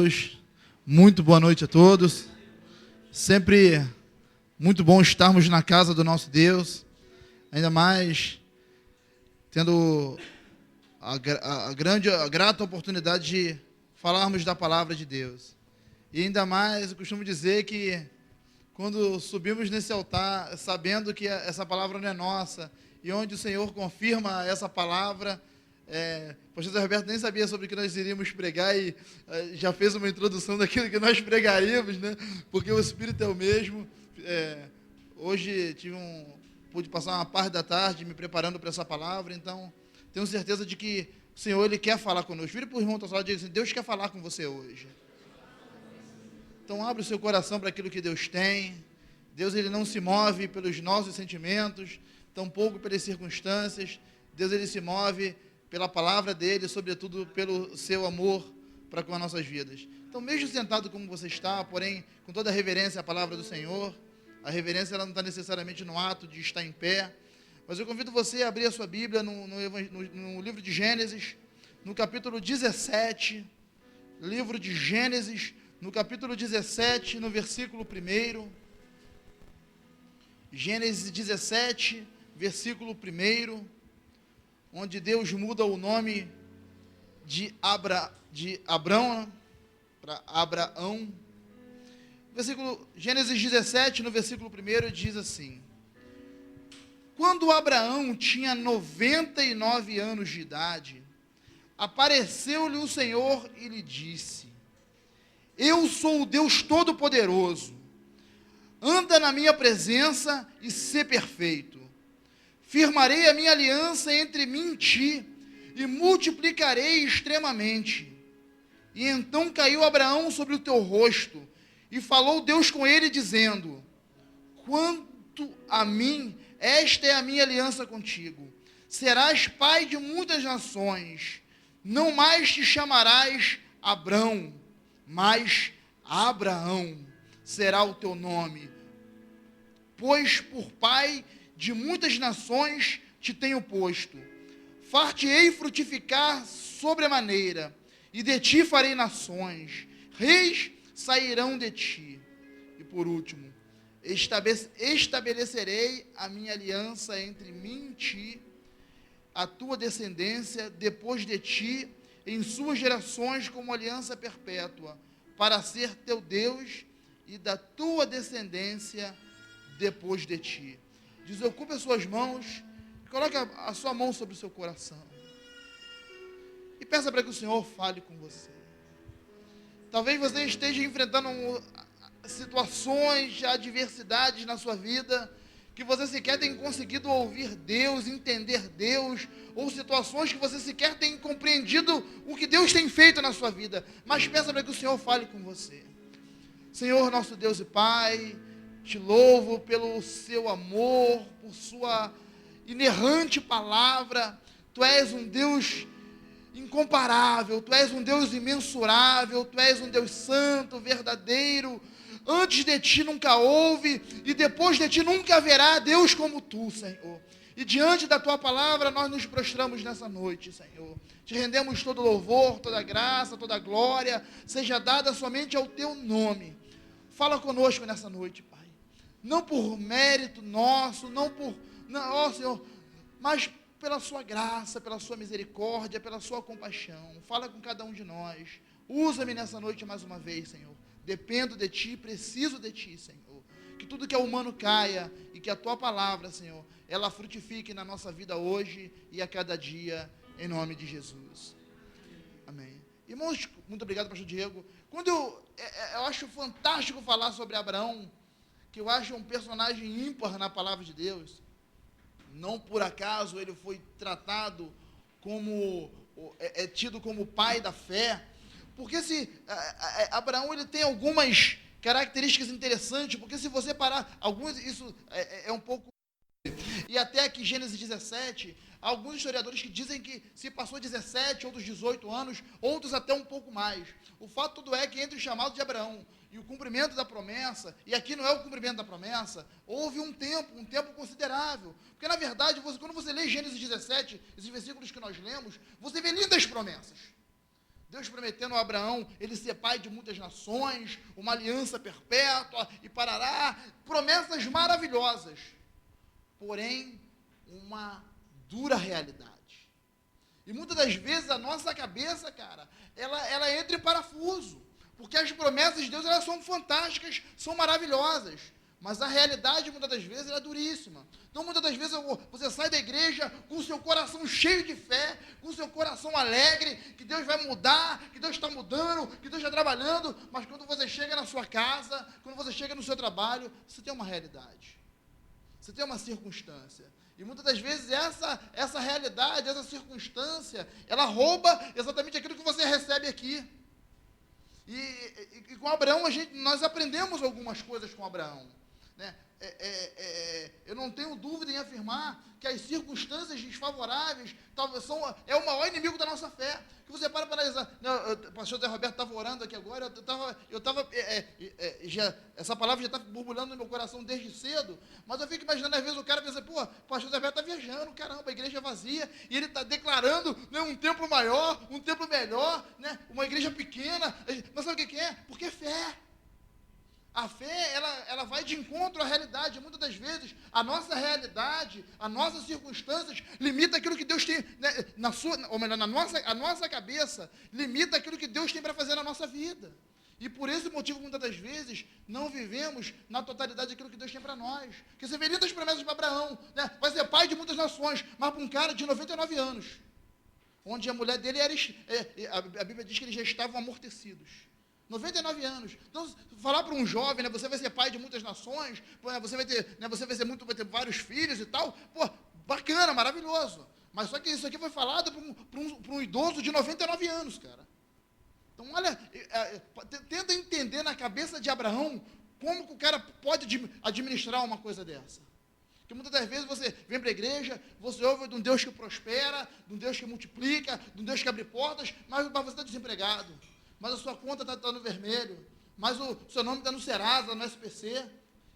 amados, muito boa noite a todos. Sempre muito bom estarmos na casa do nosso Deus, ainda mais tendo a grata oportunidade de falarmos da palavra de Deus. E ainda mais, eu costumo dizer que quando subimos nesse altar, sabendo que essa palavra não é nossa, e onde o Senhor confirma essa palavra, o pastor Zé Roberto nem sabia sobre o que nós iríamos pregar e já fez uma introdução daquilo que nós pregaríamos, né? Porque o Espírito é o mesmo. Hoje pude passar uma parte da tarde me preparando para essa palavra, então tenho certeza de que o Senhor, Ele quer falar conosco. Vire para o irmão e diga assim: Deus quer falar com você hoje. Então abre o seu coração para aquilo que Deus tem. Deus, Ele não se move pelos nossos sentimentos, tampouco pelas circunstâncias. Deus, Ele se move pela palavra dEle, sobretudo pelo seu amor para com as nossas vidas. Então, mesmo sentado como você está, porém, com toda a reverência à palavra do Senhor, a reverência ela não está necessariamente no ato de estar em pé, mas eu convido você a abrir a sua Bíblia no livro de Gênesis, no capítulo 17, livro de Gênesis, no capítulo 17, no versículo 1, Gênesis 17, versículo 1, onde Deus muda o nome de Abrão para Abraão. Gênesis 17, no versículo 1, diz assim: quando Abraão tinha 99 anos de idade, apareceu-lhe o Senhor e lhe disse: eu sou o Deus Todo-Poderoso, anda na minha presença e sê perfeito. Firmarei a minha aliança entre mim e ti, e multiplicarei extremamente. E então caiu Abraão sobre o teu rosto, e falou Deus com ele, dizendo: quanto a mim, esta é a minha aliança contigo. Serás pai de muitas nações, não mais te chamarás Abrão, mas Abraão será o teu nome, pois por pai de muitas nações te tenho posto. Far-te-ei frutificar sobremaneira, e de ti farei nações, reis sairão de ti. E por último, estabelecerei a minha aliança entre mim e ti, a tua descendência depois de ti, em suas gerações, como aliança perpétua, para ser teu Deus e da tua descendência depois de ti. Desocupe as suas mãos, coloque a sua mão sobre o seu coração e peça para que o Senhor fale com você. Talvez você esteja enfrentando situações, adversidades na sua vida, que você sequer tem conseguido ouvir Deus, entender Deus, ou situações que você sequer tem compreendido o que Deus tem feito na sua vida, mas peça para que o Senhor fale com você. Senhor, nosso Deus e Pai, te louvo pelo seu amor, por sua inerrante palavra. Tu és um Deus incomparável, tu és um Deus imensurável, tu és um Deus santo, verdadeiro. Antes de ti nunca houve, e depois de ti nunca haverá Deus como tu, Senhor. E diante da tua palavra nós nos prostramos nessa noite, Senhor. Te rendemos todo louvor, toda graça, toda glória, seja dada somente ao teu nome. Fala conosco nessa noite, Pai. Não por mérito nosso, ó Senhor, mas pela sua graça, pela sua misericórdia, pela sua compaixão. Fala com cada um de nós. Usa-me nessa noite mais uma vez, Senhor. Dependo de ti, preciso de ti, Senhor. Que tudo que é humano caia e que a tua palavra, Senhor, ela frutifique na nossa vida hoje e a cada dia, em nome de Jesus. Amém. Irmãos, muito obrigado, pastor Diego. Quando eu acho fantástico falar sobre Abraão, que eu acho um personagem ímpar na palavra de Deus. Não por acaso ele foi tratado como, tido como pai da fé, porque Abraão ele tem algumas características interessantes, porque se você parar, alguns, isso é um pouco, e até aqui Gênesis 17, alguns historiadores que dizem que se passou 17, outros 18 anos, outros até um pouco mais. O fato todo é que entre o chamado de Abraão e o cumprimento da promessa, e aqui não é o cumprimento da promessa, houve um tempo considerável, porque na verdade, quando você lê Gênesis 17, esses versículos que nós lemos, você vê lindas promessas. Deus prometendo a Abraão ele ser pai de muitas nações, uma aliança perpétua e parará, promessas maravilhosas, porém uma dura realidade. E muitas das vezes a nossa cabeça, cara, ela entra em parafuso, porque as promessas de Deus elas são fantásticas, são maravilhosas, mas a realidade muitas das vezes ela é duríssima. Então muitas das vezes você sai da igreja com o seu coração cheio de fé, com o seu coração alegre, que Deus vai mudar, que Deus está mudando, que Deus está trabalhando, mas quando você chega na sua casa, quando você chega no seu trabalho, você tem uma realidade, você tem uma circunstância. E muitas das vezes essa realidade, essa circunstância, ela rouba exatamente aquilo que você recebe aqui. E com Abraão, nós aprendemos algumas coisas com Abraão. Né? Eu não tenho dúvida em afirmar que as circunstâncias desfavoráveis é o maior inimigo da nossa fé. Que você para analisar. O pastor Zé Roberto estava orando aqui agora, essa palavra já está borbulhando no meu coração desde cedo, mas eu fico imaginando, às vezes o cara pensa, pô, o pastor Zé Roberto está viajando, caramba, a igreja é vazia, e ele está declarando, né, um templo maior, um templo melhor, né, uma igreja pequena, mas sabe o que é? Porque é fé. A fé, ela vai de encontro à realidade. Muitas das vezes, a nossa realidade, as nossas circunstâncias, limita aquilo que Deus tem, né, a nossa cabeça, limita aquilo que Deus tem para fazer na nossa vida. E por esse motivo, muitas das vezes, não vivemos na totalidade aquilo que Deus tem para nós. Porque você vê lindas promessas para Abraão, né, vai ser pai de muitas nações, mas para um cara de 99 anos, onde a mulher dele a Bíblia diz que eles já estavam amortecidos. 99 anos. Então, falar para um jovem, né, você vai ser pai de muitas nações, você vai ter vários filhos e tal, pô, bacana, maravilhoso. Mas só que isso aqui foi falado para um idoso de 99 anos, cara. Então, olha, tenta entender na cabeça de Abraão como que o cara pode administrar uma coisa dessa. Porque muitas das vezes você vem para a igreja, você ouve de um Deus que prospera, de um Deus que multiplica, de um Deus que abre portas, mas você está desempregado. Mas a sua conta está no vermelho, mas o seu nome está no Serasa, no SPC,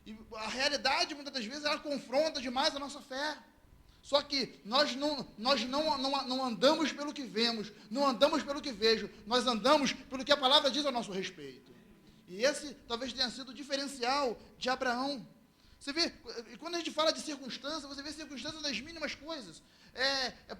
e a realidade, muitas das vezes, ela confronta demais a nossa fé. Só que nós não andamos pelo que vemos, não andamos pelo que vejo, nós andamos pelo que a palavra diz a nosso respeito. E esse talvez tenha sido o diferencial de Abraão. Você vê, quando a gente fala de circunstâncias, você vê circunstâncias das mínimas coisas.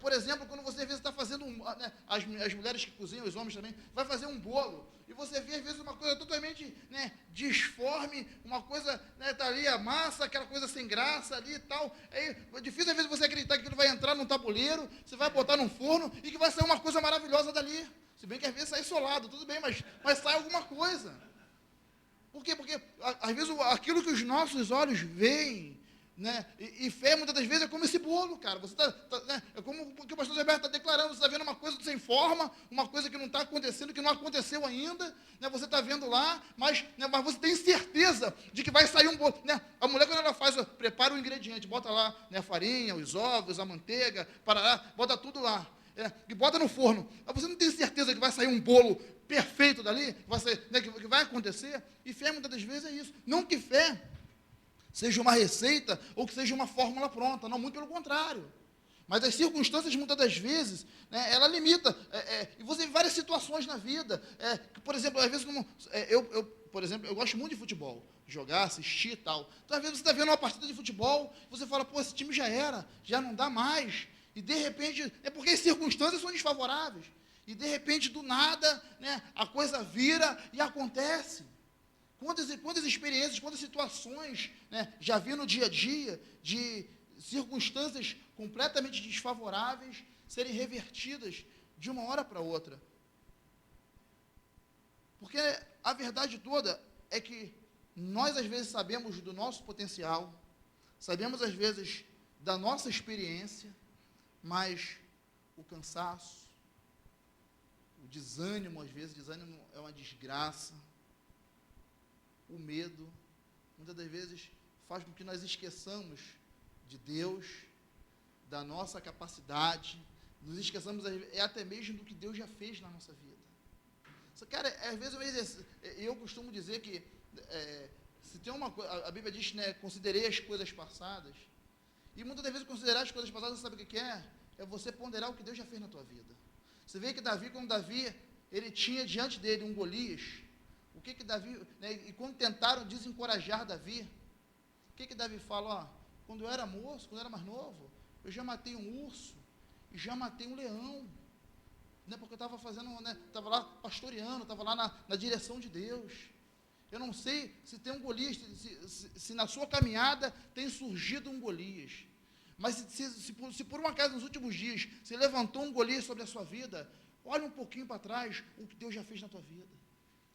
Por exemplo, quando você às vezes está fazendo né, as mulheres que cozinham, os homens também, vai fazer um bolo, e você vê às vezes uma coisa totalmente, né, disforme, uma coisa, né, tá ali a massa, aquela coisa sem graça ali e tal. É difícil às vezes você acreditar que aquilo vai entrar num tabuleiro, você vai botar num forno e que vai sair uma coisa maravilhosa dali. Se bem que às vezes sai solado, tudo bem, mas sai alguma coisa. Por quê? Porque às vezes aquilo que os nossos olhos veem, né, e fé muitas das vezes é como esse bolo, cara. Você né, é como o que o pastor Roberto está declarando, você está vendo uma coisa sem forma, uma coisa que não está acontecendo, que não aconteceu ainda, né, você está vendo lá, mas você tem certeza de que vai sair um bolo. Né? A mulher, quando ela prepara o ingrediente, bota lá, né, a farinha, os ovos, a manteiga, parará, bota tudo lá. E bota no forno. Mas você não tem certeza que vai sair um bolo perfeito dali, né, que vai acontecer? E fé muitas das vezes é isso. Não que fé seja uma receita ou que seja uma fórmula pronta, não, muito pelo contrário. Mas as circunstâncias, muitas das vezes, né, ela limita. E você vê várias situações na vida. Por exemplo, às vezes, por exemplo, eu gosto muito de futebol, jogar, assistir e tal. Então, às vezes, você está vendo uma partida de futebol, você fala, pô, esse time já não dá mais. E, de repente, é porque as circunstâncias são desfavoráveis. E, de repente, do nada, né, a coisa vira e acontece. Quantas experiências, quantas situações, né, já vi no dia a dia de circunstâncias completamente desfavoráveis serem revertidas de uma hora para outra. Porque a verdade toda é que nós, às vezes, sabemos do nosso potencial, sabemos, às vezes, da nossa experiência, mas o cansaço, o desânimo, às vezes, desânimo é uma desgraça, o medo, muitas das vezes, faz com que nós esqueçamos de Deus, da nossa capacidade, nos esqueçamos até mesmo do que Deus já fez na nossa vida. Cara, às vezes eu costumo dizer que, se tem uma coisa, a Bíblia diz, né, considerei as coisas passadas, e muitas das vezes considerar as coisas passadas, sabe o que é? É você ponderar o que Deus já fez na tua vida. Você vê que quando Davi ele tinha diante dele um Golias. O que Davi, né, e quando tentaram desencorajar Davi, o que Davi fala? Ó, quando eu era moço, quando eu era mais novo, eu já matei um urso e já matei um leão, né, porque eu estava fazendo, né, estava lá pastoreando, estava lá na direção de Deus. Eu não sei se tem um Golias, se na sua caminhada tem surgido um Golias, mas se por um acaso nos últimos dias se levantou um Golias sobre a sua vida, olha um pouquinho para trás o que Deus já fez na tua vida.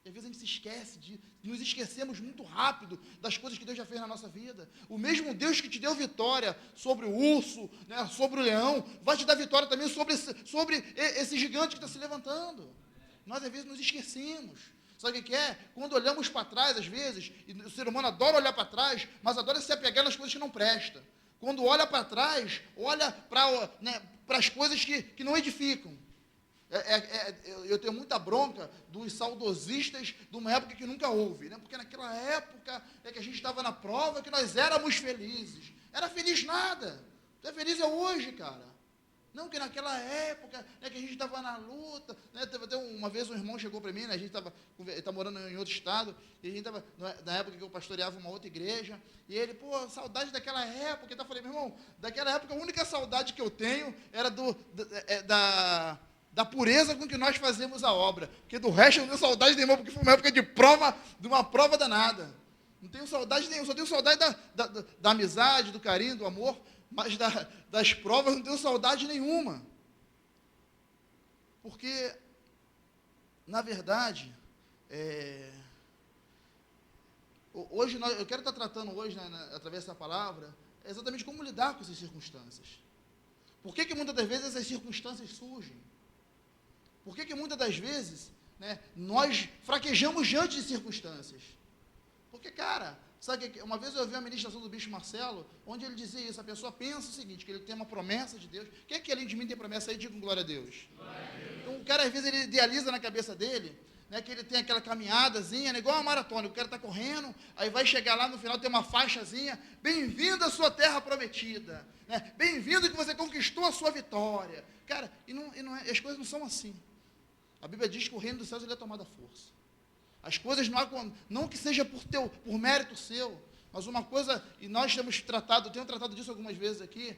E às vezes a gente se esquece nos esquecemos muito rápido das coisas que Deus já fez na nossa vida. O mesmo Deus que te deu vitória sobre o urso, né, sobre o leão, vai te dar vitória também sobre esse gigante que está se levantando. Nós às vezes nos esquecemos. Sabe o que é? Quando olhamos para trás, às vezes, e o ser humano adora olhar para trás, mas adora se apegar nas coisas que não prestam. Quando olha para trás, olha para, né, as coisas que não edificam. Eu tenho muita bronca dos saudosistas de uma época que nunca houve, né? Porque naquela época que a gente estava na prova, que nós éramos felizes. Era feliz nada. Tu é feliz é hoje, cara. Não, que naquela época, né, que a gente estava na luta, né, até uma vez um irmão chegou para mim, né, a gente está morando em outro estado, e a gente estava, na época que eu pastoreava uma outra igreja, e ele, pô, saudade daquela época, então eu falei, meu irmão, daquela época a única saudade que eu tenho era da pureza com que nós fazemos a obra, porque do resto eu não tenho saudade nenhuma, porque foi uma época de uma prova danada. Não tenho saudade nenhuma, só tenho saudade da amizade, do carinho, do amor, mas das provas não tenho saudade nenhuma. Porque, na verdade, hoje eu quero estar tratando hoje, né, através dessa palavra, exatamente como lidar com essas circunstâncias. Por que muitas das vezes essas circunstâncias surgem? Por que muitas das vezes, né, nós fraquejamos diante de circunstâncias? Porque, cara, sabe que uma vez eu ouvi a ministração do Bispo Marcelo, onde ele dizia isso, a pessoa pensa o seguinte, que ele tem uma promessa de Deus. Quem é que além de mim tem promessa aí? Diga com glória a Deus. Glória a Deus. Então o cara às vezes ele idealiza na cabeça dele, né, que ele tem aquela caminhadazinha, né, igual uma maratona, o cara está correndo, aí vai chegar lá no final, tem uma faixazinha, bem-vindo à sua terra prometida, né, bem-vindo que você conquistou a sua vitória. Cara, as coisas não são assim. A Bíblia diz que o reino dos céus ele é tomado à força. As coisas não que seja por mérito seu, mas uma coisa, e nós temos tratado, eu tenho tratado disso algumas vezes aqui,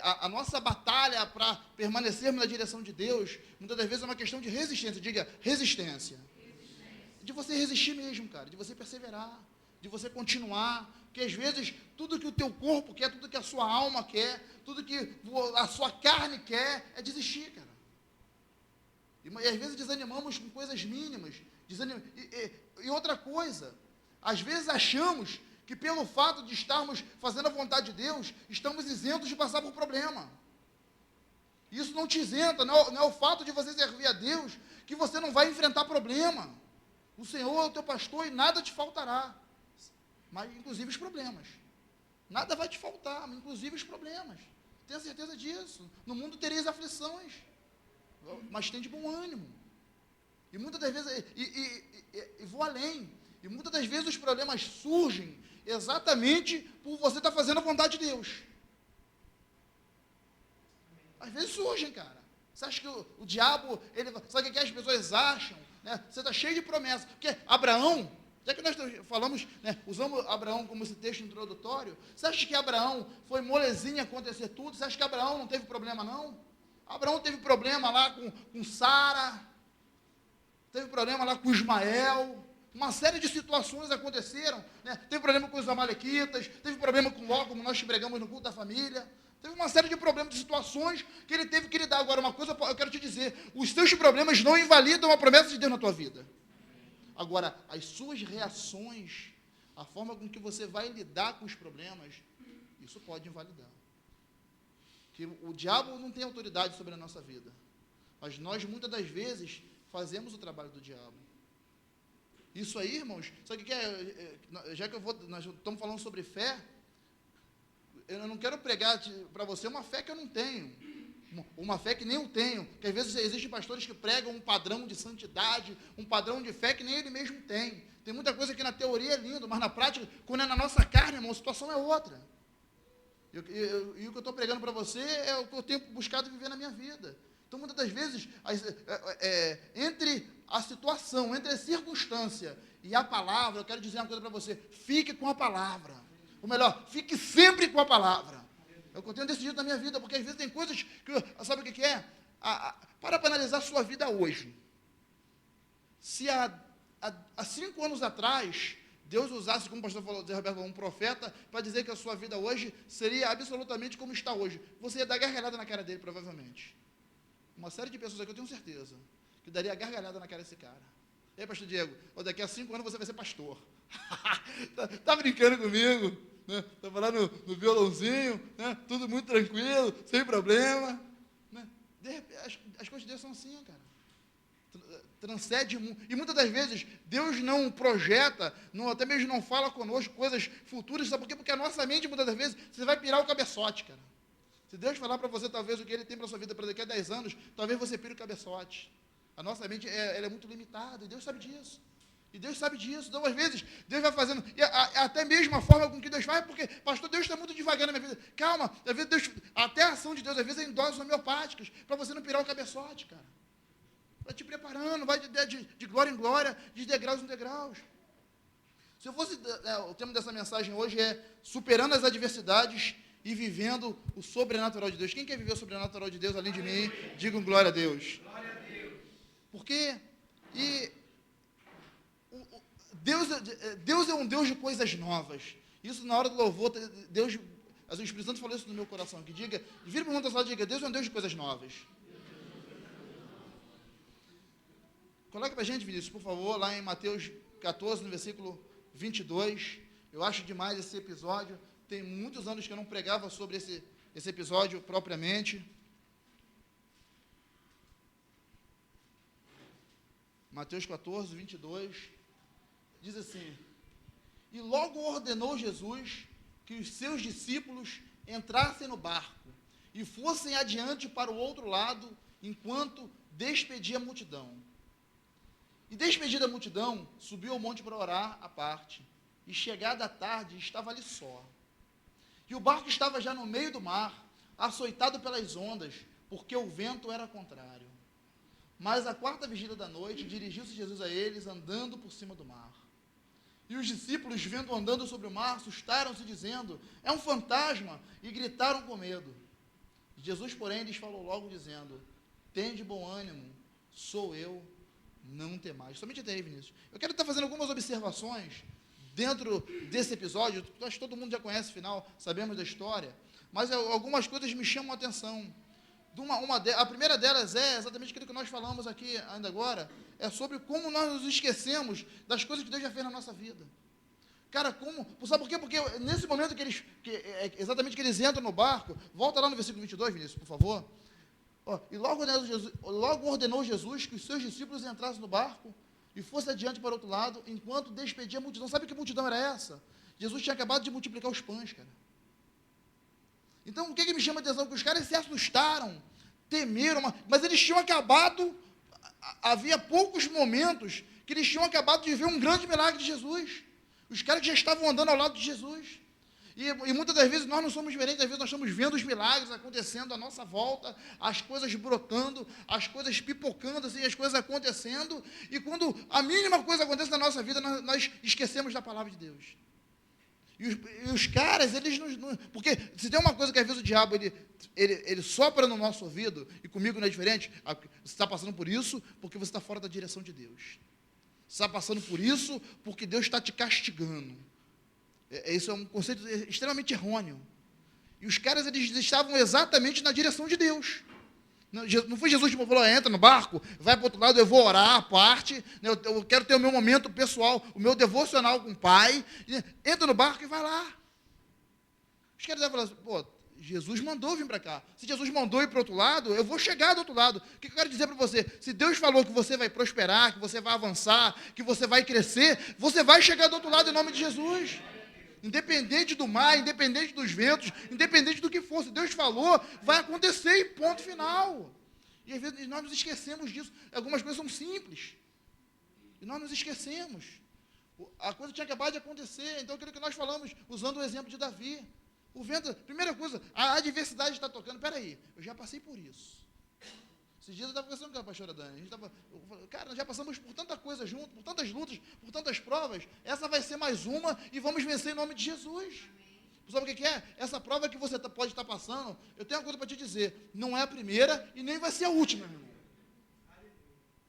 a nossa batalha para permanecermos na direção de Deus, muitas das vezes é uma questão de resistência. Diga, resistência. De você resistir mesmo, cara, de você perseverar, de você continuar, porque às vezes tudo que o teu corpo quer, tudo que a sua alma quer, tudo que a sua carne quer, é desistir, cara. E às vezes desanimamos com coisas mínimas. E outra coisa, às vezes achamos que pelo fato de estarmos fazendo a vontade de Deus, estamos isentos de passar por problema. Isso não te isenta, não é o fato de você servir a Deus que você não vai enfrentar problema. O Senhor é o teu pastor e nada te faltará, mas inclusive os problemas. Nada vai te faltar, inclusive os problemas. Tenha certeza disso. No mundo tereis aflições, mas tem de bom ânimo. E muitas das vezes, e vou além, e muitas das vezes os problemas surgem exatamente por você estar fazendo a vontade de Deus. Às vezes surgem, cara. Você acha que o diabo, sabe o que as pessoas acham? Né? Você está cheio de promessas. Porque Abraão, já que nós falamos, né, usamos Abraão como esse texto introdutório, você acha que Abraão foi molezinha acontecer tudo? Você acha que Abraão não teve problema, não? Abraão teve problema lá com Sara, teve problema lá com Ismael, uma série de situações aconteceram, né? Teve problema com os amalequitas, teve problema com Ló, como nós pregamos no culto da família, teve uma série de problemas, de situações que ele teve que lidar. Agora, uma coisa eu quero te dizer, os teus problemas não invalidam a promessa de Deus na tua vida. Agora, as suas reações, a forma com que você vai lidar com os problemas, isso pode invalidar. Que o diabo não tem autoridade sobre a nossa vida, mas nós muitas das vezes fazemos o trabalho do diabo. Isso aí, irmãos, sabe o que é? Já que nós estamos falando sobre fé, eu não quero pregar para você uma fé que eu não tenho, uma fé que nem eu tenho, que às vezes existem pastores que pregam um padrão de santidade, um padrão de fé que nem ele mesmo tem. Tem muita coisa que na teoria é lindo, mas na prática, quando é na nossa carne, irmão, a situação é outra. E o que eu estou pregando para você é o que eu tenho buscado viver na minha vida. Então, muitas das vezes, entre a situação, entre a circunstância e a palavra, eu quero dizer uma coisa para você: fique com a palavra. Ou melhor, fique sempre com a palavra. É o que eu tenho decidido na minha vida, porque às vezes tem coisas que, sabe o que é? Para analisar a sua vida hoje. Se há 5 anos atrás, Deus usasse, como o pastor falou, Zé Roberto, um profeta, para dizer que a sua vida hoje seria absolutamente como está hoje, você ia dar gargalhada na cara dele, provavelmente. Uma série de pessoas aqui, eu tenho certeza, que daria gargalhada na cara desse cara. E aí, pastor Diego, daqui a 5 anos você vai ser pastor. tá brincando comigo? Né? Estava lá no violãozinho, né? Tudo muito tranquilo, sem problema. Né? As coisas de Deus são assim, cara. Transcende muito. E muitas das vezes, Deus não projeta, até mesmo não fala conosco coisas futuras, sabe por quê? Porque a nossa mente, muitas das vezes, você vai pirar o cabeçote, cara. Se Deus falar para você, talvez, o que Ele tem para a sua vida para daqui a 10 anos, talvez você pire o cabeçote. A nossa mente ela é muito limitada, e Deus sabe disso. E Deus sabe disso. Então, às vezes, Deus vai fazendo, e até mesmo a forma com que Deus faz, porque, pastor, Deus está muito devagar na minha vida. Calma, às vezes Deus, até a ação de Deus, às vezes é em doses homeopáticas, para você não pirar o cabeçote, cara. Vai te preparando, vai de glória em glória, de degraus em degraus. Se eu fosse, o tema dessa mensagem hoje é superando as adversidades e vivendo o sobrenatural de Deus. Quem quer viver o sobrenatural de Deus além de mim? Digam glória a Deus. Glória a Deus. Porque, Deus é um Deus de coisas novas. Isso na hora do louvor, Deus, o Espírito Santo falou isso no meu coração, que diga, vira para o mundo e diga, Deus é um Deus de coisas novas. Coloque para a gente, Vinícius, por favor, lá em Mateus 14, no versículo 22. Eu acho demais esse episódio. Tem muitos anos que eu não pregava sobre esse episódio propriamente. Mateus 14, 22. Diz assim: e logo ordenou Jesus que os seus discípulos entrassem no barco e fossem adiante para o outro lado, enquanto despedia a multidão. E despedida a multidão, subiu ao monte para orar à parte, e chegada a tarde, estava ali só. E o barco estava já no meio do mar, açoitado pelas ondas, porque o vento era contrário. Mas à 4ª vigília da noite, dirigiu-se Jesus a eles, andando por cima do mar. E os discípulos, vendo andando sobre o mar, assustaram-se, dizendo, é um fantasma, e gritaram com medo. Jesus, porém, lhes falou logo, dizendo, tende bom ânimo, sou eu, não temais. Somente até aí, Vinícius. Eu quero estar fazendo algumas observações dentro desse episódio. Acho que todo mundo já conhece o final, sabemos da história, mas algumas coisas me chamam a atenção. A primeira delas é exatamente aquilo que nós falamos aqui ainda agora, é sobre como nós nos esquecemos das coisas que Deus já fez na nossa vida. Cara, sabe por quê? Porque nesse momento exatamente que eles entram no barco, volta lá no versículo 22, Vinícius, por favor. E logo ordenou Jesus que os seus discípulos entrassem no barco e fossem adiante para o outro lado, enquanto despedia a multidão. Sabe que multidão era essa? Jesus tinha acabado de multiplicar os pães, cara. Então, o que me chama a atenção? Que os caras se assustaram, temeram, mas eles tinham acabado, havia poucos momentos que eles tinham acabado de ver um grande milagre de Jesus. Os caras que já estavam andando ao lado de Jesus. E muitas das vezes nós não somos diferentes, às vezes nós estamos vendo os milagres acontecendo à nossa volta, as coisas brotando, as coisas pipocando, assim, as coisas acontecendo, e quando a mínima coisa acontece na nossa vida, nós esquecemos da palavra de Deus. E os caras, eles não... Porque se tem uma coisa que às vezes o diabo, ele sopra no nosso ouvido, e comigo não é diferente, você está passando por isso porque você está fora da direção de Deus. Você está passando por isso porque Deus está te castigando. Isso é um conceito extremamente errôneo. E os caras, eles estavam exatamente na direção de Deus. Não foi Jesus que falou, entra no barco, vai para o outro lado, eu vou orar à parte, eu quero ter o meu momento pessoal, o meu devocional com o Pai, entra no barco e vai lá. Os caras falam assim, pô, Jesus mandou vir para cá. Se Jesus mandou ir para o outro lado, eu vou chegar do outro lado. O que eu quero dizer para você? Se Deus falou que você vai prosperar, que você vai avançar, que você vai crescer, você vai chegar do outro lado em nome de Jesus. Independente do mar, independente dos ventos, independente do que for, se Deus falou, vai acontecer e ponto final. E às vezes nós nos esquecemos disso. Algumas coisas são simples. E nós nos esquecemos. A coisa tinha acabado de acontecer. Então, aquilo que nós falamos, usando o exemplo de Davi. O vento, primeira coisa, a adversidade está tocando. Espera aí, eu já passei por isso. Esses dias eu estava conversando com a pastora Dani, cara, nós já passamos por tanta coisa junto, por tantas lutas, por tantas provas, essa vai ser mais uma e vamos vencer em nome de Jesus. Sabe o que é? Essa prova que você pode estar passando, eu tenho uma coisa para te dizer, não é a primeira e nem vai ser a última, meu irmão.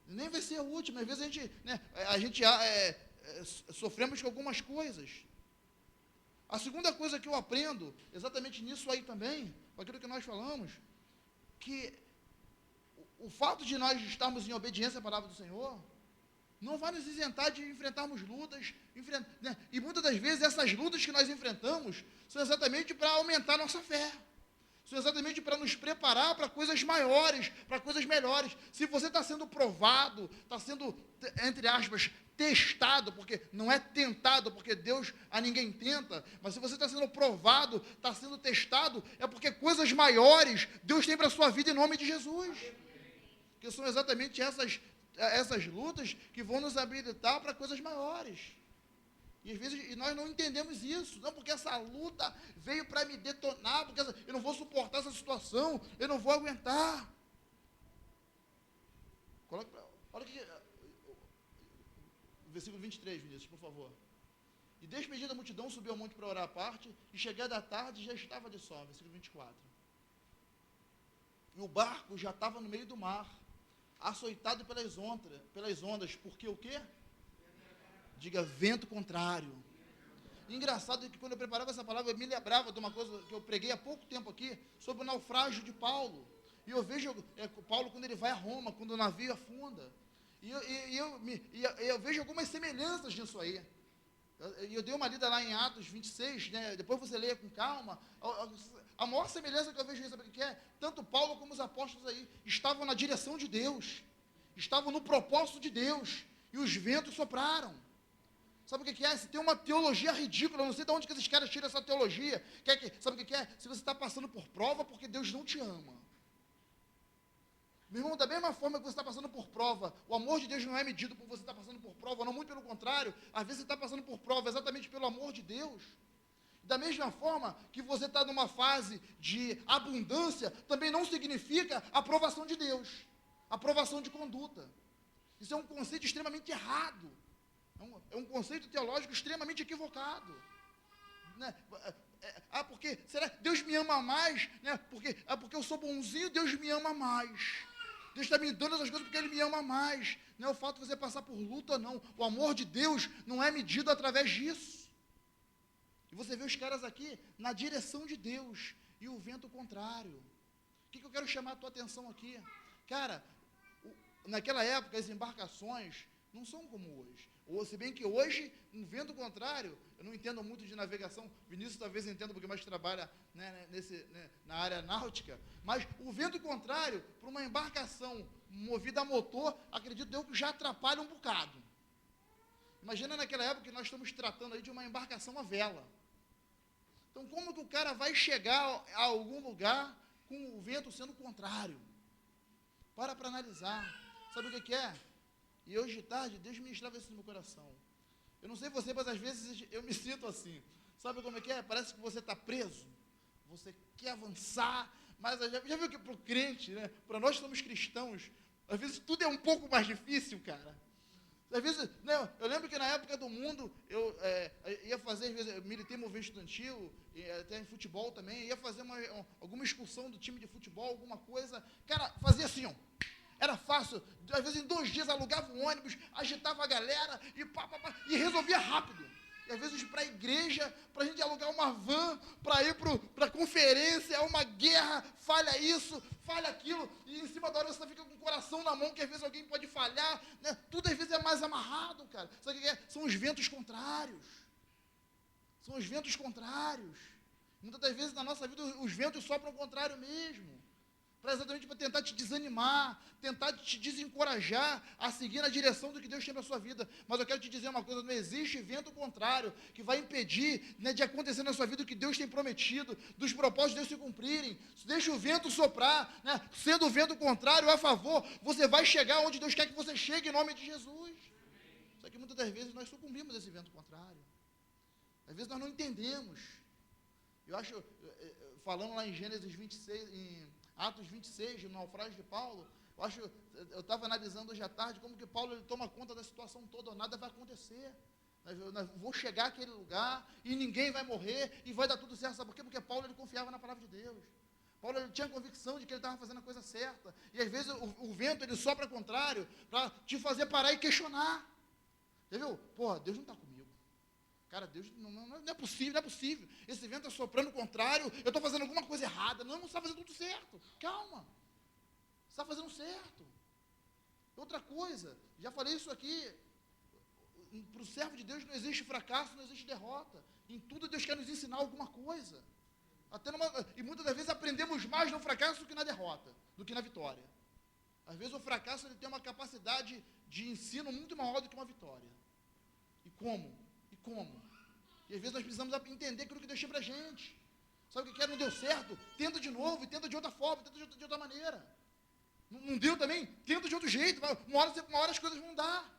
Nem vai ser a última, às vezes a gente sofremos com algumas coisas. A segunda coisa que eu aprendo, exatamente nisso aí também, com aquilo que nós falamos, que o fato de nós estarmos em obediência à palavra do Senhor, não vai nos isentar de enfrentarmos lutas, e muitas das vezes essas lutas que nós enfrentamos são exatamente para aumentar a nossa fé, são exatamente para nos preparar para coisas maiores, para coisas melhores. Se você está sendo provado, está sendo, entre aspas, testado, porque não é tentado, porque Deus a ninguém tenta, mas se você está sendo provado, está sendo testado, é porque coisas maiores Deus tem para a sua vida em nome de Jesus. Que são exatamente essas lutas que vão nos habilitar para coisas maiores. E às vezes nós não entendemos isso, não, porque essa luta veio para me detonar, porque eu não vou suportar essa situação, eu não vou aguentar. Olha aqui, o versículo 23, Vinícius, por favor. E despedida a multidão, subiu ao monte para orar à parte, e chegada a tarde já estava de sol, versículo 24. E o barco já estava no meio do mar, açoitado pelas ondas, porque o quê? Diga, vento contrário. Engraçado que quando eu preparava essa palavra, eu me lembrava de uma coisa que eu preguei há pouco tempo aqui, sobre o naufrágio de Paulo. E eu vejo Paulo quando ele vai a Roma, quando o navio afunda. E eu vejo algumas semelhanças nisso aí. E eu dei uma lida lá em Atos 26, né? Depois você leia com calma. A maior semelhança que eu vejo, sabe o que é? Tanto Paulo como os apóstolos aí estavam na direção de Deus, estavam no propósito de Deus, e os ventos sopraram. Sabe o que é? Se tem uma teologia ridícula, eu não sei de onde que esses caras tiram essa teologia. Sabe o que é? Se você está passando por prova, porque Deus não te ama. Meu irmão, da mesma forma que você está passando por prova, o amor de Deus não é medido por você estar passando por prova, não, muito pelo contrário, às vezes você está passando por prova exatamente pelo amor de Deus. Da mesma forma que você está numa fase de abundância, também não significa aprovação de Deus, aprovação de conduta. Isso é um conceito extremamente errado, é um conceito teológico extremamente equivocado. Né? Porque será que Deus me ama mais? Né? Porque eu sou bonzinho, Deus me ama mais. Deus está me dando essas coisas porque Ele me ama mais. Não é o fato de você passar por luta, não. O amor de Deus não é medido através disso. E você vê os caras aqui na direção de Deus e o vento contrário. O que eu quero chamar a tua atenção aqui? Cara, naquela época as embarcações não são como hoje. Ou se bem que hoje, um vento contrário, eu não entendo muito de navegação, Vinícius talvez entenda porque mais trabalha, né, na área náutica, mas o vento contrário, para uma embarcação movida a motor, acredito eu que já atrapalha um bocado. Imagina naquela época que nós estamos tratando aí de uma embarcação a vela. Então como que o cara vai chegar a algum lugar com o vento sendo contrário? Para analisar. Sabe o que é? E hoje de tarde, Deus ministrava isso no meu coração. Eu não sei você, mas às vezes eu me sinto assim. Sabe como é que é? Parece que você está preso. Você quer avançar, mas já viu que para o crente, né? Para nós que somos cristãos, às vezes tudo é um pouco mais difícil, cara. Às vezes, né, eu lembro que na época do mundo, eu ia fazer, às vezes, eu militei movimento estudantil, até em futebol também, ia fazer alguma excursão do time de futebol, alguma coisa. Cara, fazia assim, ó. Era fácil, às vezes em 2 dias alugava um ônibus, agitava a galera e resolvia rápido. E às vezes para a igreja, para a gente alugar uma van, para ir para a conferência, é uma guerra, falha isso, falha aquilo, e em cima da hora você fica com o coração na mão, que às vezes alguém pode falhar, né? Tudo às vezes é mais amarrado, cara. Sabe o que é? São os ventos contrários. São os ventos contrários. Muitas das vezes na nossa vida os ventos sopram o contrário mesmo. Exatamente para tentar te desanimar, tentar te desencorajar a seguir na direção do que Deus tem para a sua vida. Mas eu quero te dizer uma coisa, não existe vento contrário que vai impedir, né, de acontecer na sua vida o que Deus tem prometido, dos propósitos de Deus se cumprirem. Deixa o vento soprar, né, sendo o vento contrário a favor, você vai chegar onde Deus quer que você chegue em nome de Jesus. Só que muitas das vezes nós sucumbimos a esse vento contrário. Às vezes nós não entendemos. Eu acho, falando lá em Gênesis 26, em Atos 26, no naufrágio de Paulo, Eu estava analisando hoje à tarde como que Paulo ele toma conta da situação toda, nada vai acontecer. Vou chegar àquele lugar e ninguém vai morrer e vai dar tudo certo. Sabe por quê? Porque Paulo ele confiava na palavra de Deus. Paulo ele tinha convicção de que ele estava fazendo a coisa certa. E às vezes o vento ele sopra contrário para te fazer parar e questionar. Já viu? Porra, Deus não está comigo. Cara, Deus não é possível, não é possível. Esse vento está soprando contrário, eu estou fazendo alguma coisa errada. Não está fazendo tudo certo. Calma. Está fazendo certo. Outra coisa, já falei isso aqui, para o servo de Deus não existe fracasso, não existe derrota. Em tudo Deus quer nos ensinar alguma coisa. E muitas das vezes aprendemos mais no fracasso do que na derrota, do que na vitória. Às vezes o fracasso ele tem uma capacidade de ensino muito maior do que uma vitória. E como? E às vezes nós precisamos entender aquilo que Deus tinha para a gente. Sabe o que não deu certo? Tenta de novo, e tenta de outra forma, tenta de outra maneira. Não deu também? Tenta de outro jeito. Uma hora as coisas vão dar.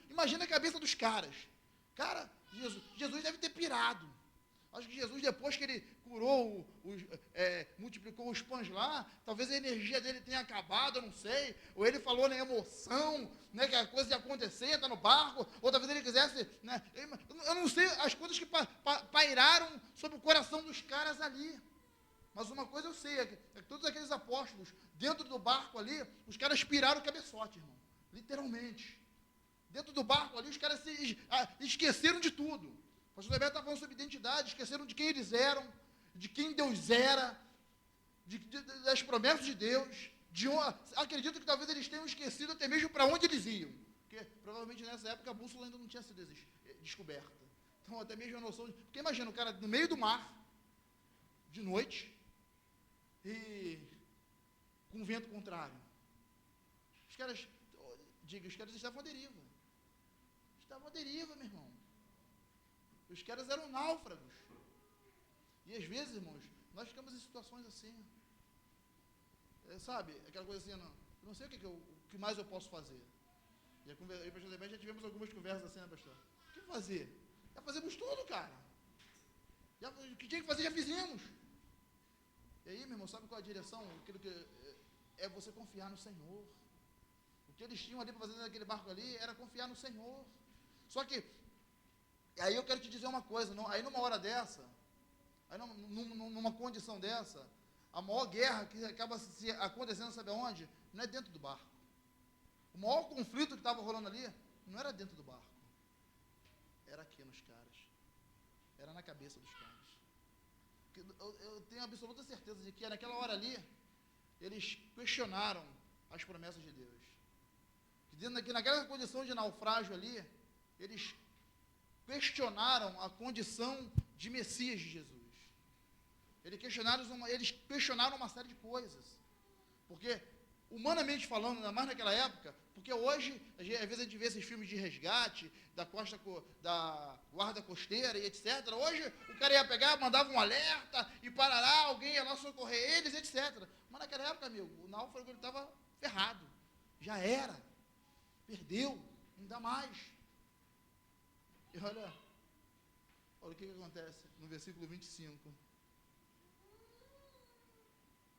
Imagina a cabeça dos caras. Cara, Jesus deve ter pirado. Acho que Jesus, depois que ele curou, multiplicou os pães lá, talvez a energia dele tenha acabado, eu não sei. Ou ele falou na emoção, né, que a coisa ia acontecer, está no barco. Ou talvez ele quisesse, né, eu não sei as coisas que pairaram sobre o coração dos caras ali. Mas uma coisa eu sei, é que todos aqueles apóstolos, dentro do barco ali, os caras piraram o cabeçote, irmão. Literalmente. Dentro do barco ali, os caras esqueceram de tudo. O pastor Roberto estava falando sobre identidade, esqueceram de quem eles eram, de quem Deus era, das promessas de Deus. Acredito que talvez eles tenham esquecido até mesmo para onde eles iam. Porque provavelmente nessa época a bússola ainda não tinha sido descoberta. Então até mesmo a noção de... Porque imagina, o cara no meio do mar, de noite, e com vento contrário. Os caras estavam à deriva. Estavam à deriva, meu irmão. Os caras eram náufragos. E às vezes, irmãos, nós ficamos em situações assim. Sabe, aquela coisa assim, eu não sei o que mais eu posso fazer. E com o pastor Zé já tivemos algumas conversas assim, né, pastor? O que fazer? Já fazemos tudo, cara. O que tinha que fazer, já fizemos. E aí, meu irmão, sabe qual é a direção? Aquilo que é você confiar no Senhor. O que eles tinham ali para fazer naquele barco ali era confiar no Senhor. Só que, aí eu quero te dizer uma coisa, aí numa hora dessa, aí numa condição dessa, a maior guerra que acaba acontecendo, sabe aonde? Não é dentro do barco. O maior conflito que estava rolando ali, não era dentro do barco. Era aqui nos caras. Era na cabeça dos caras. Eu tenho absoluta certeza de que naquela hora ali, eles questionaram as promessas de Deus. Que naquela condição de naufrágio ali, eles questionaram a condição de Messias de Jesus. Eles questionaram uma série de coisas. Porque, humanamente falando, ainda mais naquela época, porque hoje, às vezes a gente vê esses filmes de resgate, da guarda costeira e etc. Hoje, o cara ia pegar, mandava um alerta, e parará, alguém ia lá socorrer eles, etc. Mas naquela época, amigo, o náufrago estava ferrado. Já era. Perdeu. Não dá mais. E olha o que acontece no versículo 25.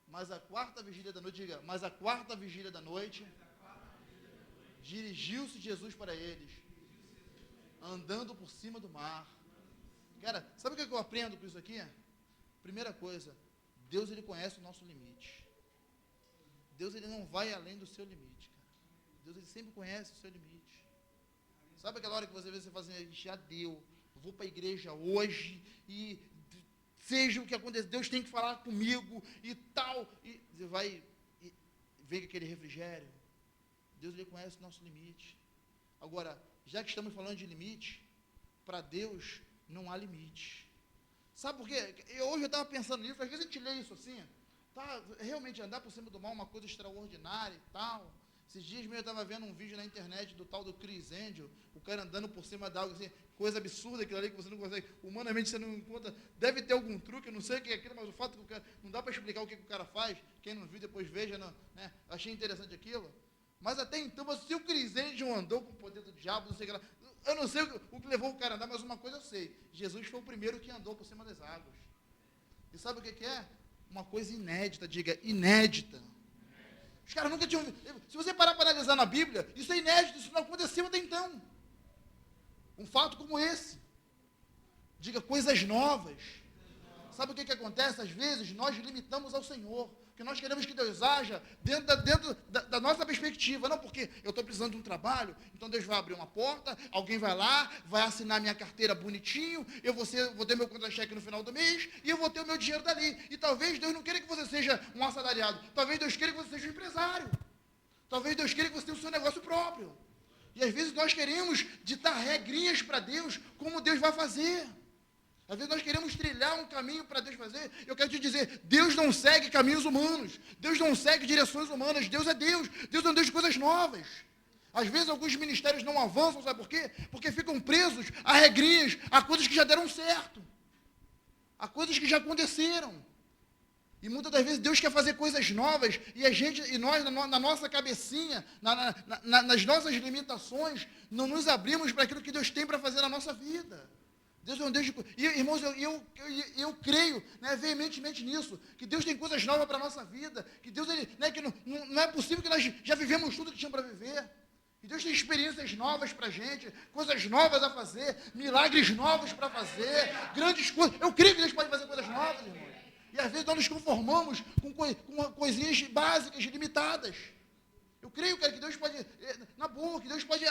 Mas a quarta vigília da noite, diga, mas a quarta vigília da noite, dirigiu-se Jesus para eles, andando por cima do mar. Cara, sabe o que eu aprendo com isso aqui? Primeira coisa, Deus ele conhece o nosso limite. Deus ele não vai além do seu limite, cara. Deus ele sempre conhece o seu limite. Sabe aquela hora que você vê você fazendo, já deu, vou para a igreja hoje e seja o que acontecer, Deus tem que falar comigo e tal, e você vai e vem aquele refrigério. Deus ele conhece o nosso limite. Agora, já que estamos falando de limite, para Deus não há limite. Sabe por quê? Hoje eu estava pensando nisso, às vezes a gente lê isso assim, tá, realmente andar por cima do mal é uma coisa extraordinária e tal. Esses dias mesmo eu estava vendo um vídeo na internet do tal do Chris Angel, o cara andando por cima de algo assim, coisa absurda aquilo ali que você não consegue, humanamente você não encontra, deve ter algum truque, eu não sei o que é aquilo, mas o fato que o cara, não dá para explicar o que o cara faz, quem não viu depois veja, não, né? Achei interessante aquilo, mas até então, se o Chris Angel andou com o poder do diabo, não sei o que lá, eu não sei o que levou o cara a andar, mas uma coisa eu sei, Jesus foi o primeiro que andou por cima das águas, e sabe o que é? Uma coisa inédita, diga, inédita. Os caras nunca tinham... Se você parar para analisar na Bíblia, isso é inédito, isso não aconteceu até então. Um fato como esse. Diga, coisas novas. Sabe o que acontece? Às vezes, nós limitamos ao Senhor. Porque nós queremos que Deus haja dentro da nossa perspectiva. Não porque eu estou precisando de um trabalho, então Deus vai abrir uma porta, alguém vai lá, vai assinar minha carteira bonitinho, vou ter meu contra-cheque no final do mês, e eu vou ter o meu dinheiro dali. E talvez Deus não queira que você seja um assalariado. Talvez Deus queira que você seja um empresário. Talvez Deus queira que você tenha o seu negócio próprio. E às vezes nós queremos ditar regrinhas para Deus, como Deus vai fazer. Às vezes nós queremos trilhar um caminho para Deus fazer. Eu quero te dizer, Deus não segue caminhos humanos. Deus não segue direções humanas. Deus é Deus. Deus é um Deus de coisas novas. Às vezes alguns ministérios não avançam, sabe por quê? Porque ficam presos a regrinhas, a coisas que já deram certo. A coisas que já aconteceram. E muitas das vezes Deus quer fazer coisas novas e nós, na nossa cabecinha, nas nossas limitações, não nos abrimos para aquilo que Deus tem para fazer na nossa vida. Deus é um Deus de... E, irmãos, eu creio, né, veementemente nisso, que Deus tem coisas novas para a nossa vida, que Deus, que não é possível que nós já vivemos tudo que tinha para viver. Que Deus tem experiências novas para a gente, coisas novas a fazer, milagres novos para fazer, grandes coisas. Eu creio que Deus pode fazer coisas novas, irmãos. E às vezes nós nos conformamos com coisinhas básicas, limitadas. Eu creio, cara, que Deus pode, na boa, que Deus pode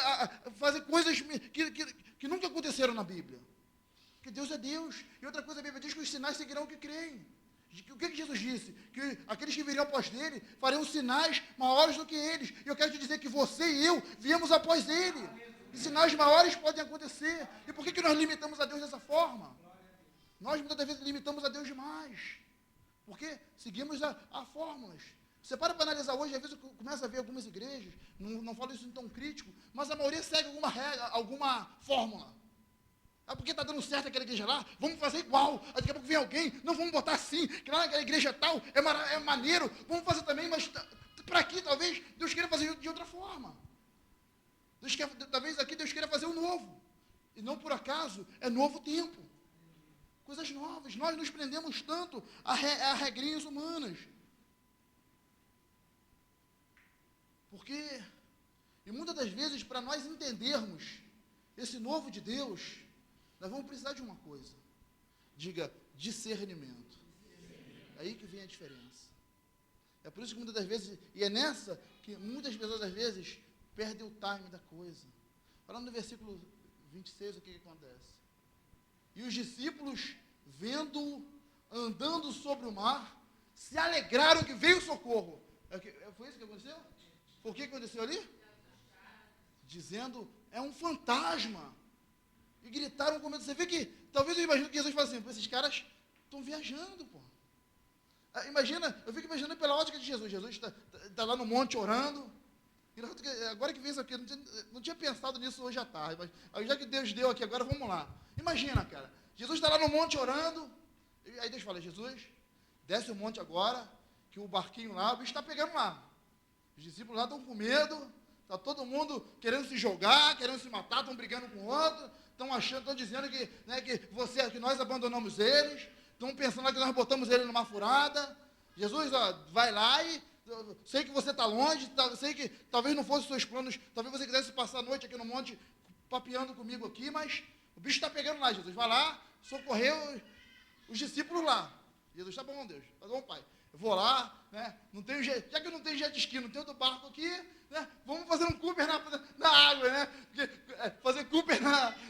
fazer coisas que nunca aconteceram na Bíblia. Porque Deus é Deus. E outra coisa, a Bíblia diz que os sinais seguirão o que creem. O que Jesus disse? Que aqueles que viriam após dele farão sinais maiores do que eles. E eu quero te dizer que você e eu viemos após ele. E sinais maiores podem acontecer. E por que nós limitamos a Deus dessa forma? Nós muitas vezes limitamos a Deus demais. Porque seguimos a fórmulas. Você para analisar hoje, às vezes começa a ver algumas igrejas, não falo isso em tom crítico, mas a maioria segue alguma regra, alguma fórmula. Porque está dando certo aquela igreja lá, vamos fazer igual. Aí daqui a pouco vem alguém, não, vamos botar assim, que lá naquela igreja tal, é maneiro, vamos fazer também, mas para aqui talvez Deus queira fazer de outra forma. Talvez aqui Deus queira fazer o novo. E não por acaso, é novo tempo. Coisas novas. Nós nos prendemos tanto a regrinhas humanas. Porque, e muitas das vezes, para nós entendermos esse novo de Deus, nós vamos precisar de uma coisa. Diga, discernimento. É aí que vem a diferença. É por isso que muitas das vezes, e é nessa que muitas pessoas às vezes perdem o time da coisa. Falando no versículo 26, o que acontece? E os discípulos, vendo-o andando sobre o mar, se alegraram que veio o socorro. Foi isso que aconteceu? Por que aconteceu ali? Dizendo, é um fantasma. E gritaram com medo. Você vê que, talvez eu imagino que Jesus fala assim, esses caras estão viajando, pô. Imagina, eu fico imaginando pela ótica de Jesus. Jesus está lá no monte orando. Agora que vem isso aqui, não tinha pensado nisso hoje à tarde, mas já que Deus deu aqui agora, vamos lá. Imagina, cara, Jesus está lá no monte orando, e aí Deus fala, Jesus, desce o monte agora, que o barquinho lá, o bicho está pegando lá. Os discípulos lá estão com medo, está todo mundo querendo se jogar, querendo se matar, estão brigando com o outro, estão dizendo que nós abandonamos eles, estão pensando que nós botamos ele numa furada. Jesus, ó, vai lá e sei que você está longe, sei que talvez não fossem os seus planos, talvez você quisesse passar a noite aqui no monte, papeando comigo aqui, mas o bicho está pegando lá, Jesus. Vai lá, socorrer os discípulos lá. Jesus, tá bom, Deus, tá bom, Pai. Eu vou lá, né? Não tenho jeito, já que eu não tenho jet ski, não tenho outro barco aqui, né? Vamos fazer um Cooper na água, né? Fazer Cooper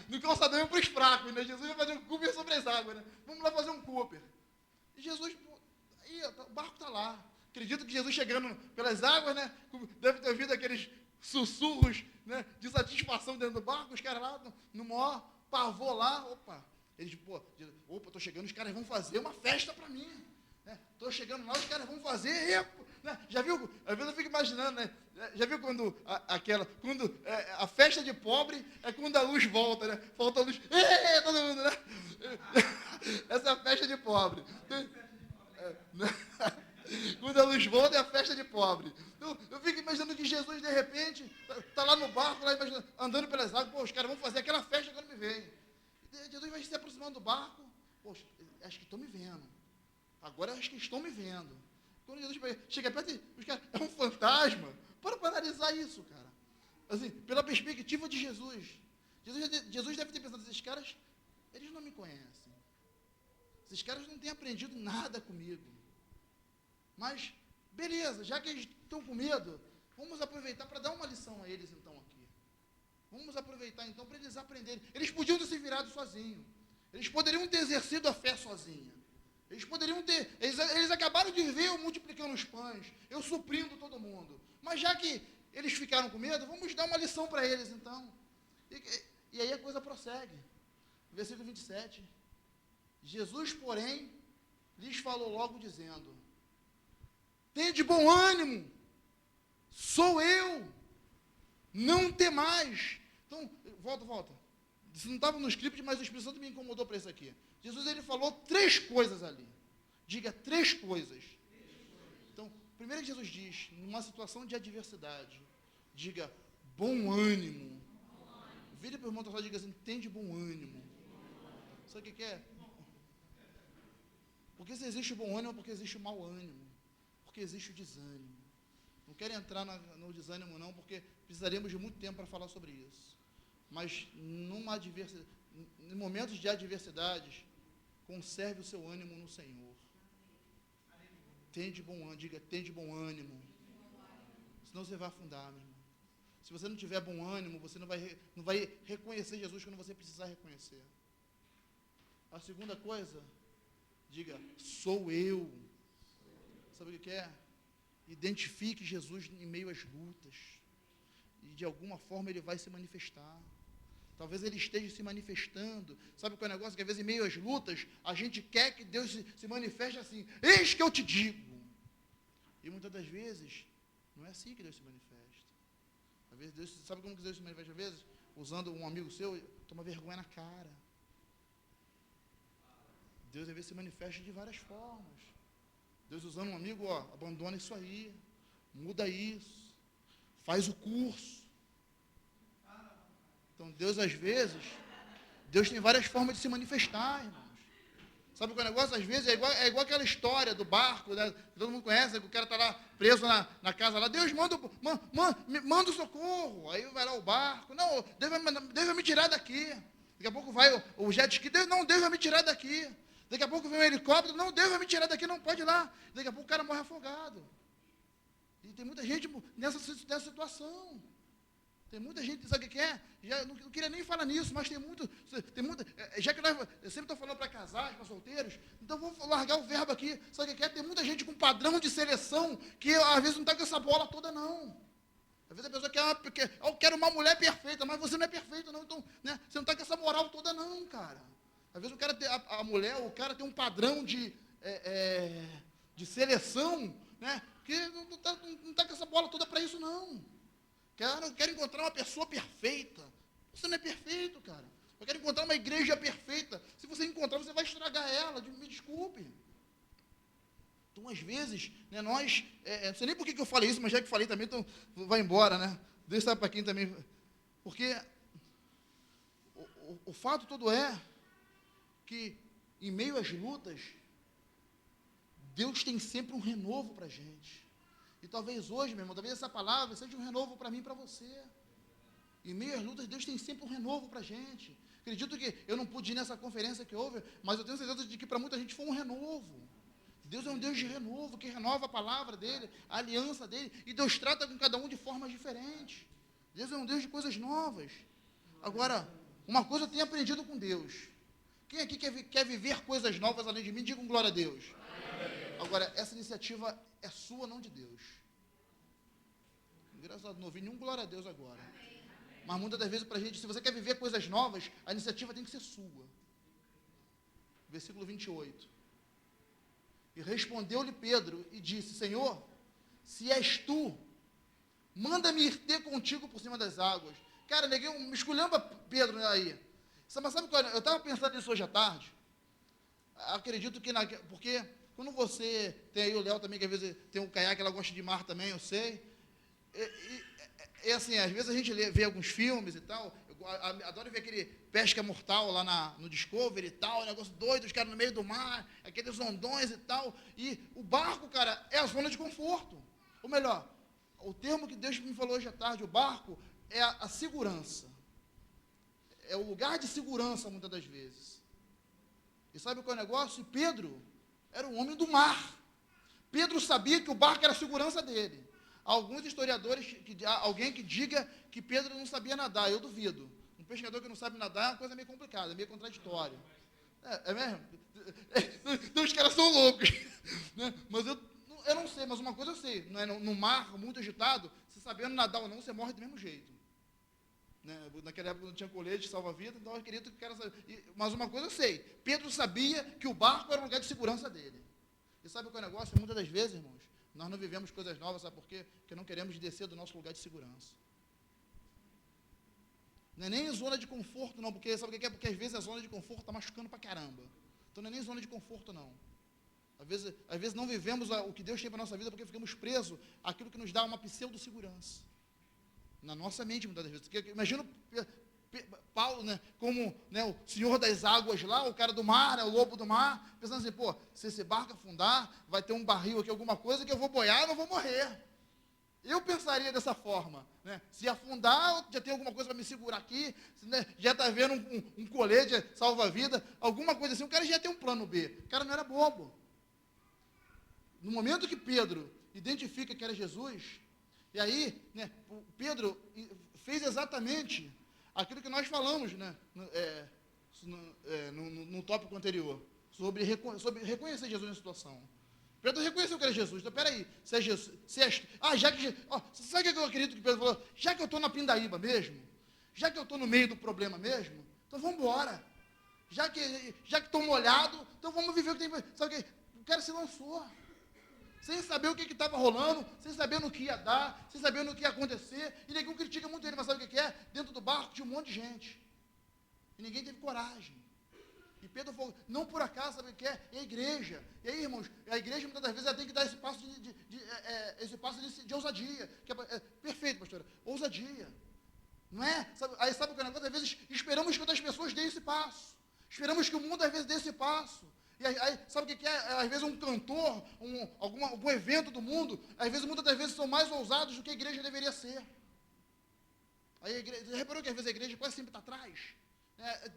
no calçadão para os fracos, né? Jesus vai fazer um Cooper sobre as águas, né? Vamos lá fazer um Cooper. E Jesus, aí, o barco está lá. Acredito que Jesus chegando pelas águas, né? Deve ter ouvido aqueles sussurros, né, de satisfação dentro do barco, os caras lá no maior pavor lá, eles, tô chegando, os caras vão fazer uma festa para mim. Estou chegando lá, os caras vão fazer, né? Já viu? Às vezes eu fico imaginando, né? Já viu quando a festa de pobre é quando a luz volta, né? Falta a luz, todo mundo, né? Essa é a festa de pobre. Quando a luz volta é a festa de pobre. Então, eu fico imaginando que Jesus, de repente, está lá no barco, lá andando pelas águas, os caras vão fazer aquela festa quando me veem. Jesus vai se aproximando do barco, acho que estão me vendo. Agora acho que estão me vendo. Quando Jesus chega perto, os caras, é um fantasma. Para analisar isso, cara. Assim, pela perspectiva de Jesus. Jesus deve ter pensado, esses caras, eles não me conhecem. Esses caras não têm aprendido nada comigo. Mas, beleza, já que eles estão com medo, vamos aproveitar para dar uma lição a eles, então, aqui. Vamos aproveitar, então, para eles aprenderem. Eles podiam ter se virado sozinhos. Eles poderiam ter exercido a fé sozinha. Eles poderiam ter... Eles acabaram de ver eu multiplicando os pães, eu suprindo todo mundo. Mas já que eles ficaram com medo, vamos dar uma lição para eles, então. E aí a coisa prossegue. Versículo 27. Jesus, porém, lhes falou logo dizendo: tende bom ânimo, sou eu, não temais. Então, volta. Isso não estava no script, mas o Espírito Santo me incomodou para isso aqui. Jesus, ele falou 3 coisas ali. Diga 3 coisas. Então, primeiro que Jesus diz, numa situação de adversidade, diga bom ânimo. Vire para o irmão e diga assim, tende bom ânimo. Sabe o que é? Porque se existe o bom ânimo, é porque existe o mau ânimo. Porque existe o desânimo. Não quero entrar no desânimo não, porque precisaríamos de muito tempo para falar sobre isso. Mas em momentos de adversidades, conserve o seu ânimo no Senhor. Tende bom ânimo, diga, tende bom ânimo. Senão você vai afundar, meu irmão. Se você não tiver bom ânimo, você não vai reconhecer Jesus quando você precisar reconhecer. A segunda coisa, diga, sou eu. Sabe o que é? Identifique Jesus em meio às lutas. E de alguma forma ele vai se manifestar. Talvez ele esteja se manifestando. Sabe qual é o negócio? Que às vezes em meio às lutas, a gente quer que Deus se manifeste assim. Eis que eu te digo. E muitas das vezes, não é assim que Deus se manifesta. Às vezes Deus, sabe como que Deus se manifesta às vezes? Usando um amigo seu, toma vergonha na cara. Deus às vezes se manifesta de várias formas. Deus usando um amigo, abandona isso aí. Muda isso. Faz o curso. Então, Deus, às vezes, Deus tem várias formas de se manifestar, irmãos. Sabe qual é o negócio? Às vezes é igual aquela história do barco, né, que todo mundo conhece, que o cara está lá preso na casa lá. Deus manda o socorro. Aí vai lá o barco. Não, Deus vai me tirar daqui. Daqui a pouco vai o jet ski. Deus vai me tirar daqui. Daqui a pouco vem um helicóptero. Não, Deus vai me tirar daqui, não pode ir lá. Daqui a pouco o cara morre afogado. E tem muita gente nessa situação. Tem muita gente, sabe o que é? Já não queria nem falar nisso, mas tem muita, já que eu sempre estou falando para casais, para solteiros, então vou largar o verbo aqui. Sabe o que é? Tem muita gente com padrão de seleção que às vezes não está com essa bola toda, não. Às vezes a pessoa quer eu quero uma mulher perfeita, mas você não é perfeito, não. Então, né, você não está com essa moral toda, não, cara. Às vezes o cara a mulher, o cara tem um padrão de seleção, né, que não está com essa bola toda para isso, não. Eu quero encontrar uma pessoa perfeita. Você não é perfeito, cara. Eu quero encontrar uma igreja perfeita. Se você encontrar, você vai estragar ela. Me desculpe. Então, às vezes, né, nós... não sei nem por que eu falei isso, mas já que falei também, então vai embora, né? Deus sabe para quem também... Porque o fato todo é que, em meio às lutas, Deus tem sempre um renovo para a gente. E talvez hoje, meu irmão, talvez essa palavra seja um renovo para mim e para você. Em meio às lutas, Deus tem sempre um renovo para a gente. Acredito que eu não pude ir nessa conferência que houve, mas eu tenho certeza de que para muita gente foi um renovo. Deus é um Deus de renovo, que renova a palavra dele, a aliança dele, e Deus trata com cada um de formas diferentes. Deus é um Deus de coisas novas. Agora, uma coisa eu tenho aprendido com Deus. Quem aqui quer viver coisas novas além de mim, diga um glória a Deus. Agora, essa iniciativa é sua, não de Deus. Graças a Deus, não ouvi nenhum glória a Deus agora. Mas muitas das vezes, para a gente, se você quer viver coisas novas, a iniciativa tem que ser sua. Versículo 28. E respondeu-lhe Pedro e disse, Senhor, se és tu, manda-me ir ter contigo por cima das águas. Cara, neguei me esculhamba Pedro aí. Mas sabe qual é? Eu estava pensando nisso hoje à tarde. Acredito que, porque quando você tem aí o Léo também, que às vezes tem um caiaque, ela gosta de mar também, eu sei. E assim, às vezes a gente vê alguns filmes e tal, eu adoro ver aquele pesca mortal lá no Discovery e tal, negócio doido, os caras no meio do mar, aqueles ondões e tal. E o barco, cara, é a zona de conforto. Ou melhor, o termo que Deus me falou hoje à tarde, o barco, é a segurança. É o lugar de segurança, muitas das vezes. E sabe qual é o negócio? Pedro era um homem do mar. Pedro sabia que o barco era a segurança dele. Alguns historiadores, alguém que diga que Pedro não sabia nadar, eu duvido. Um pescador que não sabe nadar é uma coisa meio complicada, meio contraditória. É mesmo? Então os caras são loucos. Né? Mas eu não sei, mas uma coisa eu sei. No mar muito agitado, se sabendo nadar ou não, você morre do mesmo jeito. Né? Naquela época não tinha colete, salva-vida, então eu acredito que o cara sabia. Mas uma coisa eu sei. Pedro sabia que o barco era o lugar de segurança dele. E sabe qual é o negócio? Muitas das vezes, irmãos, nós não vivemos coisas novas, sabe por quê? Porque não queremos descer do nosso lugar de segurança. Não é nem zona de conforto, não, porque sabe o que é? Porque às vezes a zona de conforto está machucando pra caramba. Então não é nem zona de conforto, não. Às vezes não vivemos o que Deus tem para a nossa vida porque ficamos presos àquilo que nos dá uma pseudo-segurança. Na nossa mente, muitas das vezes. Imagina Paulo, né, como, né, o senhor das águas lá, o cara do mar, né, o lobo do mar, pensando assim, pô, se esse barco afundar, vai ter um barril aqui, alguma coisa que eu vou boiar, eu não vou morrer. Eu pensaria dessa forma, né? Se afundar, já tem alguma coisa para me segurar aqui, né, já está vendo um colete salva-vida, alguma coisa assim, o cara já tem um plano B. O cara não era bobo. No momento que Pedro identifica que era Jesus, e aí, né, Pedro fez exatamente aquilo que nós falamos, né, no tópico anterior, sobre reconhecer Jesus na situação. Pedro reconheceu que era Jesus. Então, peraí, se é Jesus, sabe o que eu acredito que Pedro falou? Já que eu estou na pindaíba mesmo, já que eu estou no meio do problema mesmo, então vamos embora. Já que estou molhado, então vamos viver o que tem. Sabe o que? O cara se lançou. Sem saber o que estava rolando, sem saber no que ia dar, sem saber no que ia acontecer, e ninguém critica muito ele, mas sabe o que é? Dentro do barco tinha um monte de gente, e ninguém teve coragem. E Pedro falou, não por acaso, sabe o que é? É a igreja. E aí, irmãos, a igreja muitas das vezes ela tem que dar esse passo de ousadia, que é perfeito, pastora, ousadia. Não é? Aí sabe o que é o negócio? Às vezes esperamos que outras pessoas deem esse passo, esperamos que o mundo às vezes dê esse passo. E aí, sabe o que é? Às vezes um cantor, algum evento do mundo, às vezes, muitas das vezes, são mais ousados do que a igreja deveria ser. Aí a igreja, você reparou que às vezes a igreja quase sempre está atrás?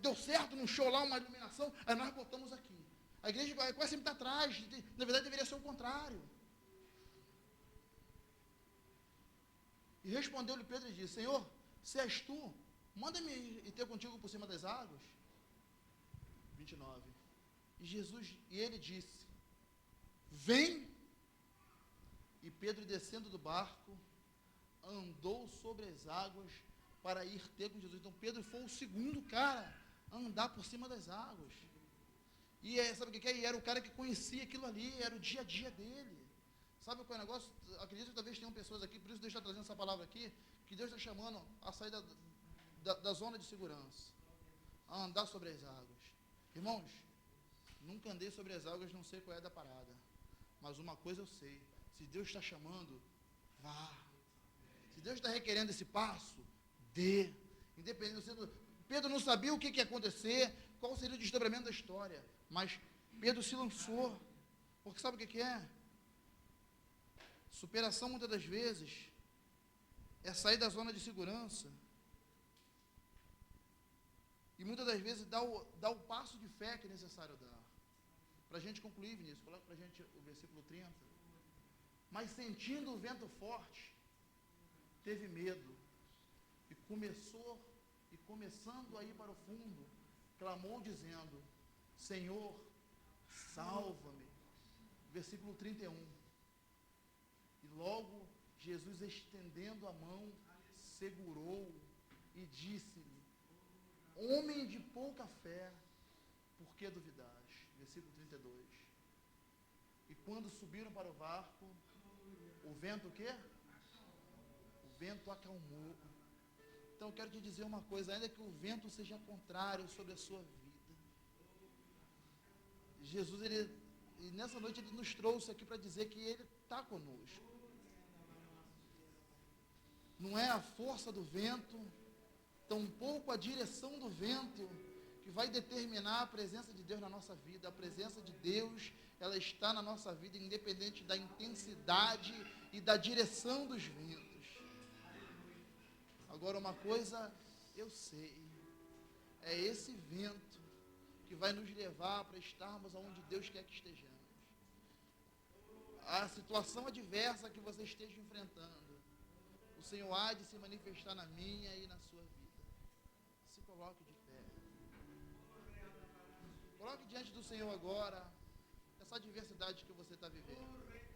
Deu certo num show lá, uma iluminação, aí nós botamos aqui. A igreja quase sempre está atrás, na verdade deveria ser o contrário. E respondeu-lhe Pedro e disse, Senhor, se és tu, manda-me ir ter contigo por cima das águas. 29. E ele disse, vem. E Pedro, descendo do barco, andou sobre as águas para ir ter com Jesus. Então Pedro foi o segundo cara a andar por cima das águas. E sabe o que é? E era o cara que conhecia aquilo ali, era o dia a dia dele. Sabe qual é o negócio? Acredito que talvez tenham pessoas aqui, por isso Deus está trazendo essa palavra aqui, que Deus está chamando a sair da zona de segurança, a andar sobre as águas. Irmãos, nunca andei sobre as águas, não sei qual é da parada. Mas uma coisa eu sei, se Deus está chamando, vá. Se Deus está requerendo esse passo, dê. Independente, Pedro não sabia o que ia acontecer, qual seria o desdobramento da história. Mas Pedro se lançou. Porque sabe o que é? Superação, muitas das vezes, é sair da zona de segurança. E muitas das vezes dá o passo de fé que é necessário dar. Para a gente concluir, Vinícius, coloca para a gente o versículo 30. Mas sentindo o vento forte, teve medo. E começando a ir para o fundo, clamou dizendo, Senhor, salva-me. Versículo 31. E logo Jesus, estendendo a mão, segurou e disse-lhe, homem de pouca fé, por que duvidais? Versículo 32. E quando subiram para o barco, o vento o quê? O vento acalmou. Então eu quero te dizer uma coisa, ainda que o vento seja contrário sobre a sua vida, Jesus, e nessa noite ele nos trouxe aqui para dizer que ele está conosco. Não é a força do vento, tampouco a direção do vento, que vai determinar a presença de Deus na nossa vida. A presença de Deus, ela está na nossa vida, independente da intensidade e da direção dos ventos. Agora, uma coisa eu sei, é esse vento que vai nos levar para estarmos onde Deus quer que estejamos. A situação adversa que você esteja enfrentando, o Senhor há de se manifestar na minha e na sua vida. Se coloque de pé. Coloque diante do Senhor agora essa adversidade que você está vivendo.